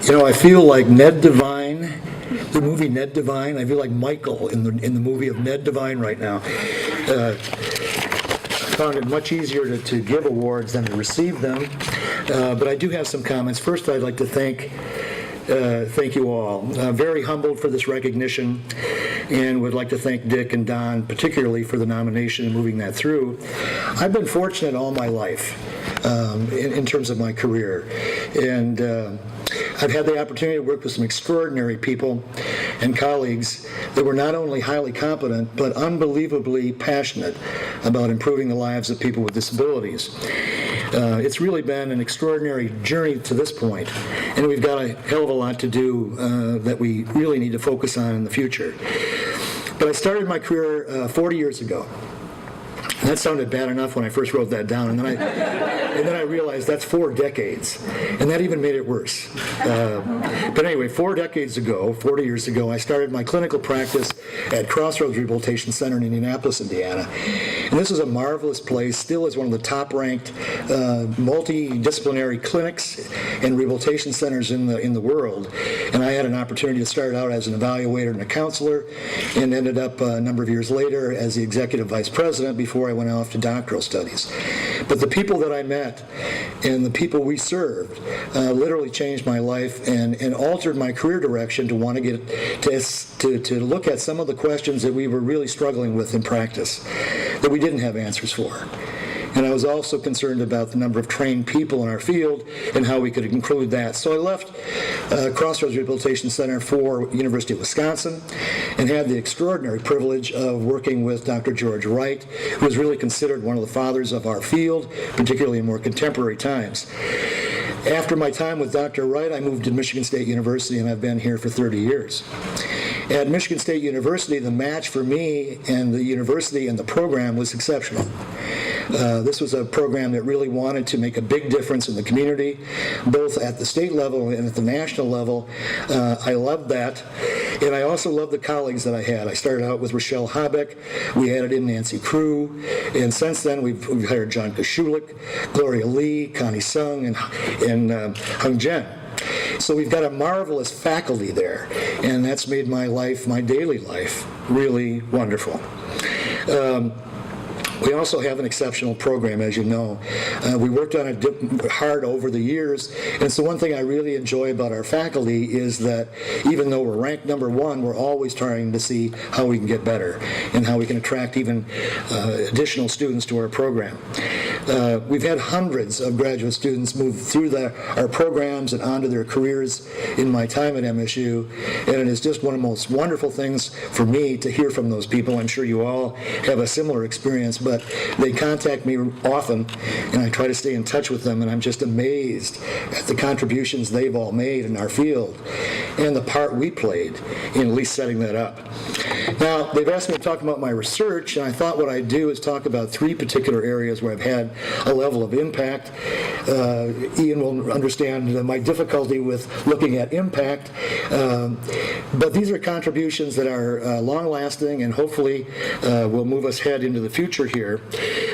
You know, I feel like Ned Devine, the movie Ned Devine. I feel like Michael in the movie of Ned Devine right now. I found it much easier to give awards than to receive them, but I do have some comments. First, I'd like to thank you all. Very humbled for this recognition, and would like to thank Dick and Don particularly for the nomination and moving that through. I've been fortunate all my life in terms of my career, and I've had the opportunity to work with some extraordinary people and colleagues that were not only highly competent, but unbelievably passionate about improving the lives of people with disabilities. It's really been an extraordinary journey to this point, and we've got a hell of a lot to do that we really need to focus on in the future. But I started my career 40 years ago. That sounded bad enough when I first wrote that down, and then I realized that's 4 decades, and that even made it worse. But anyway, 4 decades ago, 40 years ago, I started my clinical practice at Crossroads Rehabilitation Center in Indianapolis, Indiana. And this is a marvelous place, still is one of the top-ranked multidisciplinary clinics and rehabilitation centers in the world. And I had an opportunity to start out as an evaluator and a counselor, and ended up a number of years later as the executive vice president before I went off to doctoral studies. But the people that I met and the people we served literally changed my life and altered my career direction to want to get to look at some of the questions that we were really struggling with in practice that we didn't have answers for. And I was also concerned about the number of trained people in our field and how we could include that. So I left Crossroads Rehabilitation Center for University of Wisconsin and had the extraordinary privilege of working with Dr. George Wright, who is really considered one of the fathers of our field, particularly in more contemporary times. After my time with Dr. Wright, I moved to Michigan State University, and I've been here for 30 years. At Michigan State University, the match for me and the university and the program was exceptional. This was a program that really wanted to make a big difference in the community, both at the state level and at the national level. I loved that. And I also loved the colleagues that I had. I started out with Rochelle Habeck. We added in Nancy Crew. And since then, we've hired John Koshulik, Gloria Lee, Connie Sung, and Hung Jen. So we've got a marvelous faculty there, and that's made my life, my daily life, really wonderful. We also have an exceptional program, as you know. We worked on it hard over the years, and so one thing I really enjoy about our faculty is that even though we're ranked number 1, we're always trying to see how we can get better and how we can attract even additional students to our program. We've had hundreds of graduate students move through our programs and onto their careers in my time at MSU, and it is just one of the most wonderful things for me to hear from those people. I'm sure you all have a similar experience, but they contact me often, and I try to stay in touch with them, and I'm just amazed at the contributions they've all made in our field and the part we played in at least setting that up. Now, they've asked me to talk about my research, and I thought what I'd do is talk about 3 particular areas where I've had a level of impact. Ian will understand my difficulty with looking at impact, but these are contributions that are long-lasting and hopefully will move us ahead into the future here.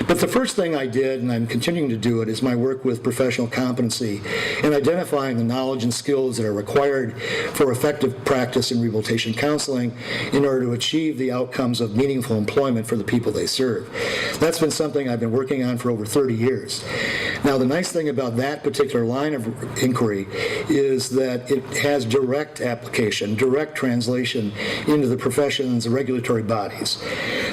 But the first thing I did, and I'm continuing to do it, is my work with professional competency and identifying the knowledge and skills that are required for effective practice in rehabilitation counseling in order to achieve the outcomes of meaningful employment for the people they serve. That's been something I've been working on for over 30 years. Now, the nice thing about that particular line of inquiry is that it has direct application, direct translation into the profession's regulatory bodies.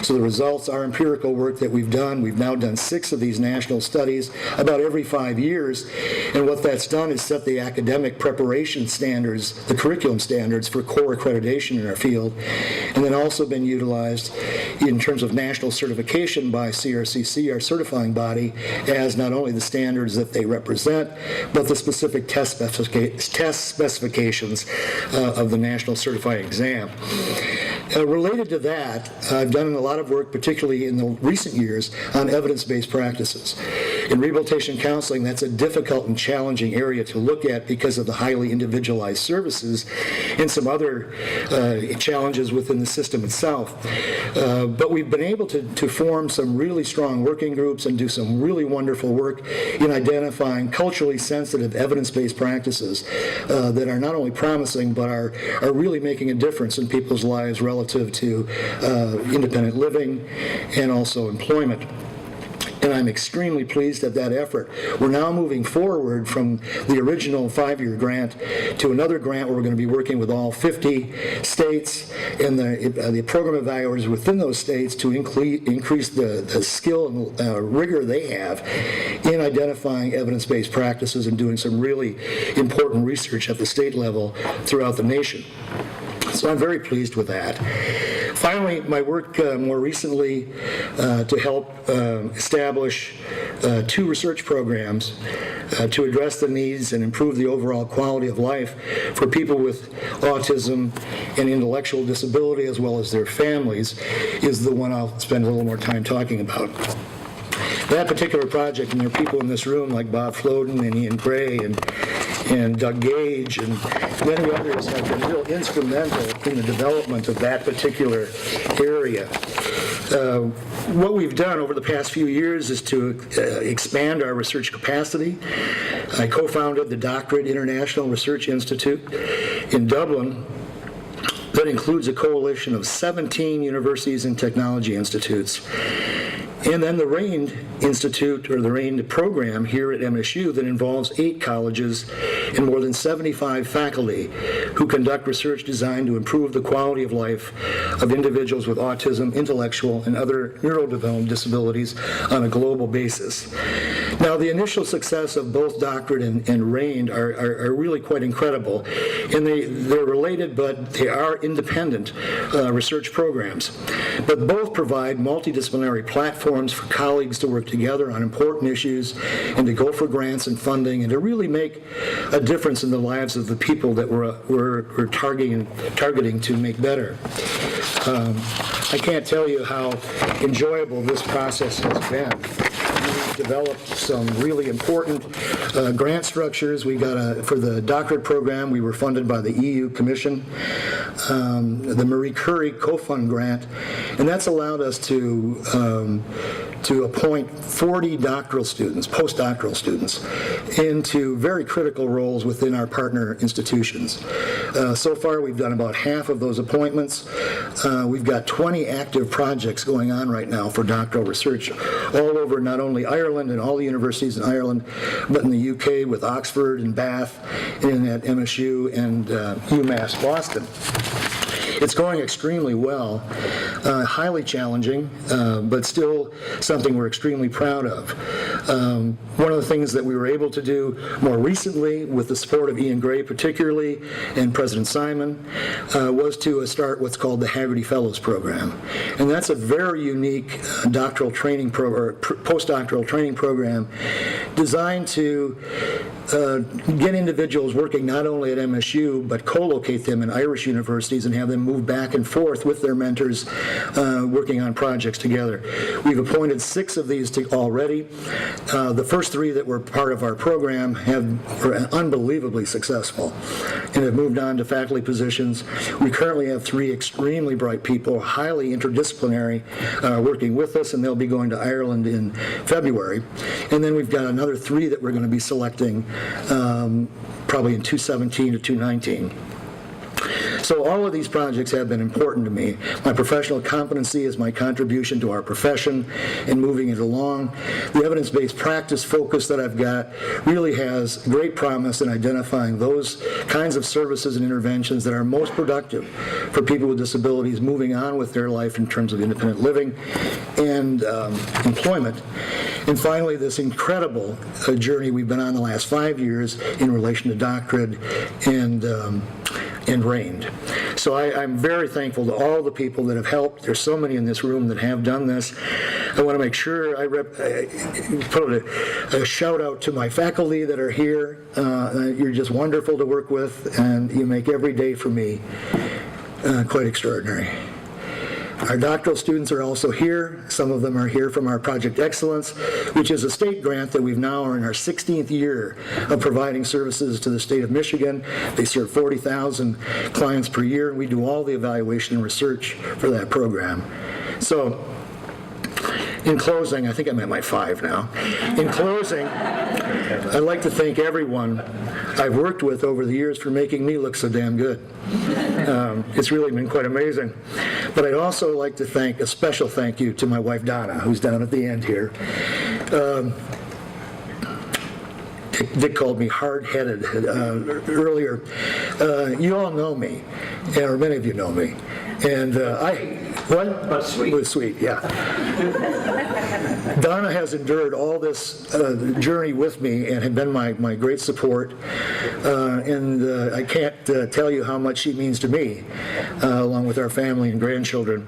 So the results are empirical work that we've done. We've now done 6 of these national studies about every 5 years, and what that's done is set the academic preparation standards, the curriculum standards for core accreditation in our field, and then also been utilized in terms of national certification by CRCC, our certifying body, as not only the standards that they represent, but the specific test specifications of the national certifying exam. Related to that, I've done a lot of work, particularly in the recent years, on evidence-based practices. In rehabilitation counseling, that's a difficult and challenging area to look at because of the highly individualized services and some other challenges within the system itself. But we've been able to form some really strong working groups and do some really wonderful work in identifying culturally sensitive evidence-based practices that are not only promising but are really making a difference in people's lives relative to independent living and also employment. And I'm extremely pleased at that effort. We're now moving forward from the original 5-year grant to another grant where we're going to be working with all 50 states and the program evaluators within those states to increase the skill and rigor they have in identifying evidence-based practices and doing some really important research at the state level throughout the nation. So I'm very pleased with that. Finally, my work more recently to help establish 2 research programs to address the needs and improve the overall quality of life for people with autism and intellectual disability as well as their families is the one I'll spend a little more time talking about. That particular project, and there are people in this room like Bob Floden and Ian Gray and Doug Gage and many others have been real instrumental in the development of that particular area. What we've done over the past few years is to expand our research capacity. I co-founded the Doctorate International Research Institute in Dublin that includes a coalition of 17 universities and technology institutes. And then the RAIND Institute, or the RAIND program here at MSU that involves 8 colleges and more than 75 faculty who conduct research designed to improve the quality of life of individuals with autism, intellectual, and other neurodevelopmental disabilities on a global basis. Now, the initial success of both Doctorate and RAIND are really quite incredible, and they're related, but they are independent research programs. But both provide multidisciplinary platforms for colleagues to work together on important issues and to go for grants and funding and to really make a difference in the lives of the people that we're targeting to make better. I can't tell you how enjoyable this process has been. We've developed some really important grant structures. We got for the doctorate program, we were funded by the EU Commission, the Marie Curie co-fund grant, and that's allowed us to appoint 40 doctoral students, postdoctoral students, into very critical roles within our partner institutions. So far, we've done about half of those appointments. We've got 20 active projects going on right now for doctoral research all over not only Ireland and all the universities in Ireland, but in the UK with Oxford and Bath and at MSU and UMass Boston. It's going extremely well, highly challenging, but still something we're extremely proud of. One of the things that we were able to do more recently with the support of Ian Gray particularly and President Simon was to start what's called the Haggerty Fellows Program. And that's a very unique doctoral training or postdoctoral training program designed to get individuals working not only at MSU but co-locate them in Irish universities and have them move back and forth with their mentors working on projects together. We've appointed 6 of these already. The first 3 that were part of our program were unbelievably successful and have moved on to faculty positions. We currently have 3 extremely bright people, highly interdisciplinary, working with us, and they'll be going to Ireland in February. And then we've got another 3 that we're going to be selecting probably in 2017 to 2019. So all of these projects have been important to me. My professional competency is my contribution to our profession and moving it along. The evidence-based practice focus that I've got really has great promise in identifying those kinds of services and interventions that are most productive for people with disabilities moving on with their life in terms of independent living and employment. And finally, this incredible journey we've been on the last 5 years in relation to doctorate and RAIND. So I'm very thankful to all the people that have helped. There's so many in this room that have done this. I want to make sure I put a shout out to my faculty that are here. You're just wonderful to work with, and you make every day for me quite extraordinary. Our doctoral students are also here. Some of them are here from our Project Excellence, which is a state grant that we've now are in our 16th year of providing services to the state of Michigan. They serve 40,000 clients per year, and we do all the evaluation and research for that program. So, in closing, I think I'm at my 5 now. In closing, I'd like to thank everyone I've worked with over the years for making me look so damn good. It's really been quite amazing. But I'd also like to thank, a special thank you to my wife Donna, who's down at the end here. Dick called me hard-headed earlier. You all know me, or many of you know me. And what? But sweet. It was sweet, yeah. Donna has endured all this journey with me and had been my great support. And I can't tell you how much she means to me, along with our family and grandchildren,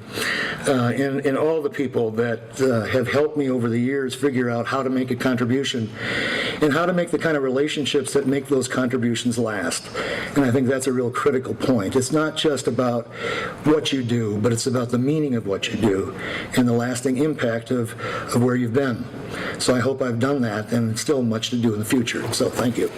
and all the people that have helped me over the years figure out how to make a contribution and how to make the kind of relationships that make those contributions last. And I think that's a real critical point. It's not just about what you do, but it's about the meaning of what you do and the lasting impact of where you've been. So I hope I've done that, and still much to do in the future. So thank you.